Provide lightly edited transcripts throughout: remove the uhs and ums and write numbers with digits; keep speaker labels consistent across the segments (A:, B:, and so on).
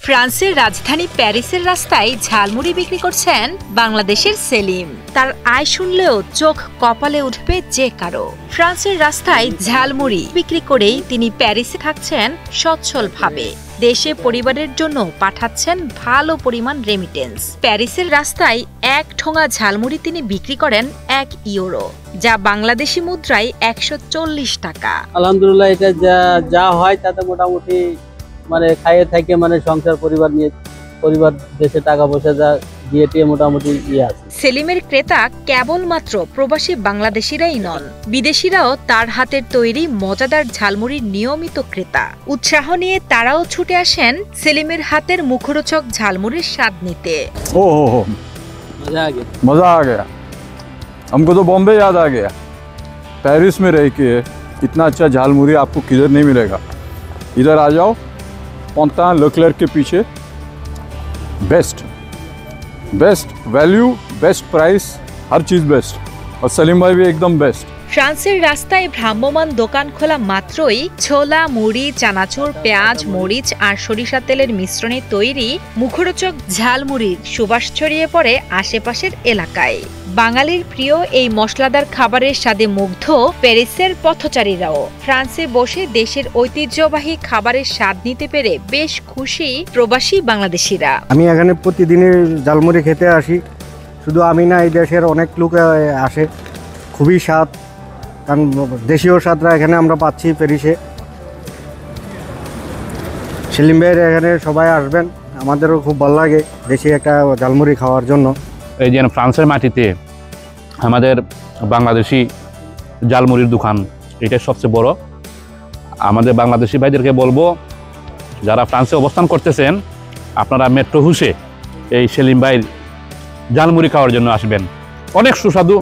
A: ফ্রান্সের রাজধানী প্যারিসের রাস্তায় ঝালমুড়ি বিক্রি করছেন বাংলাদেশের সেলিম। তার আয় শুনলেও চোখ কপালে উঠবে যে কারো। ফ্রান্সের রাস্তায় ঝালমুড়ি বিক্রি করেই তিনি প্যারিসে থাকছেন সচ্ছলভাবে। দেশে পরিবারের জন্য পাঠাচ্ছেন ভালো পরিমাণ রেমিটেন্স। প্যারিসের রাস্তায় এক ঠোঙা ঝালমুড়ি তিনি বিক্রি করেন 1 ইউরো, যা বাংলাদেশি মুদ্রায় 140 টাকা।
B: আলহামদুলিল্লাহ, এটা যা হয় তাতে মোটামুটি খাইয়ে থাকে সংসার পরিবার দেশে টাকা পয়সা যা দিয়ে মোটামুটি আছে।
A: সেলিমের ক্রেতা কেবলমাত্র প্রবাসী বাংলাদেশিরাই নন, বিদেশিরাও তার হাতের তৈরি মজাদার ঝালমুড়ির নিয়মিত ক্রেতা। উৎসাহ নিয়ে তারাও ছুটে আসেন সেলিমের হাতের মুখরোচক ঝালমুড়ির স্বাদ নিতে।
C: मजा आ गया। हमको तो बॉम्बे याद आ गया। पेरिस में रह के इतना अच्छा झालमुड़ी आपको किधर नहीं मिलेगा। इधर आ जाओ, पोंता लेक्लेर्क के पीछे। बेस्ट वैल्यू, बेस्ट प्राइस, हर चीज़ बेस्ट। और सलीम भाई भी एकदम बेस्ट।
A: ফ্রান্সের রাস্তায় ভ্রাম্যমান দোকান খোলা মাত্রই ছোলা, মুড়ি, চানাচুর, পেঁয়াজ, মরিচ আর সরিষা তেলের মিশ্রণে তৈরি মুখরোচক ঝালমুড়ির সুবাস ছড়িয়ে পড়ে আশেপাশের এলাকায়। বাঙালির প্রিয় এই মশলাদার খাবারের স্বাদে মুগ্ধ প্যারিসের পথচারীরাও। ফ্রান্সে বসে দেশের ঐতিহ্যবাহী খাবারের স্বাদ নিতে পেরে বেশ খুশি প্রবাসী বাংলাদেশিরা।
D: আমি এখানে প্রতিদিনই ঝালমুড়ি খেতে আসি। শুধু আমি না, এই দেশের অনেক লোক আসে। খুবই স্বাদ, কারণ দেশীয় স্বাদরা এখানে আমরা পাচ্ছি প্যারিসে। সেলিম ভাইয়ের এখানে সবাই আসবেন, আমাদেরও খুব ভালো লাগে দেশি একটা ঝালমুড়ি খাওয়ার জন্য।
E: এই যে ফ্রান্সের মাটিতে আমাদের বাংলাদেশি ঝালমুড়ির দোকান, এটা সবচেয়ে বড়। আমাদের বাংলাদেশি ভাইদেরকে বলবো, যারা ফ্রান্সে অবস্থান করতেছেন, আপনারা মেট্রো হুসে এই সেলিম ভাইয়ের ঝালমুড়ি খাওয়ার জন্য আসবেন। অনেক সুস্বাদু,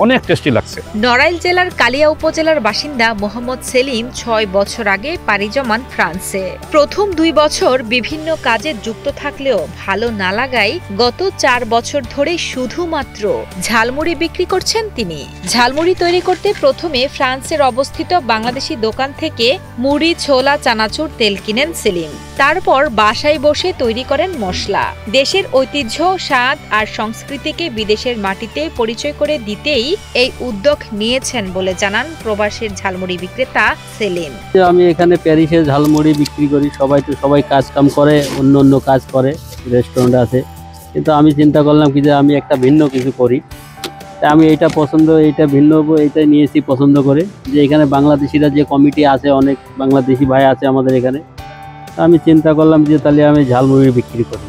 E: অনেক টেস্টি লাগছে।
A: নড়াইল জেলার কালিয়া উপজেলার বাসিন্দা মোহাম্মদ সেলিম 6 বছর আগে পাড়ি জমান ফ্রান্সে। প্রথম 2 বছর বিভিন্ন কাজে যুক্ত থাকলেও ভালো না লাগায় গত 4 বছর ধরে শুধুমাত্র ঝালমুড়ি বিক্রি করছেন তিনি। ঝালমুড়ি তৈরি করতে প্রথমে ফ্রান্সের অবস্থিত বাংলাদেশি দোকান থেকে মুড়ি, ছোলা, চানাচুর, তেল কিনেন সেলিম। তারপর বাসায় বসে তৈরি করেন মশলা। দেশের ঐতিহ্য, স্বাদ আর সংস্কৃতিকে বিদেশের মাটিতে পরিচয় করে দিতেই এই উদ্যোগ নিয়েছেন বলে জানান প্রবাসীর ঝালমুড়ি বিক্রেতা সেলিম।
B: আমি এখানে প্যারিসে ঝালমুড়ি বিক্রি করি। সবাই কাজ কাম করে, অন্য কাজ করে, রেস্টুরেন্ট আছে। কিন্তু আমি চিন্তা করলাম যে আমি একটা ভিন্ন কিছু করি। তা আমি এইটা এইটাই নিয়েছি পছন্দ করে, যে এখানে বাংলাদেশিরা যে কমিটি আছে, অনেক বাংলাদেশি ভাই আছে আমাদের এখানে। আমি চিন্তা করলাম যে তাহলে আমি ঝালমুড়ি বিক্রি করি।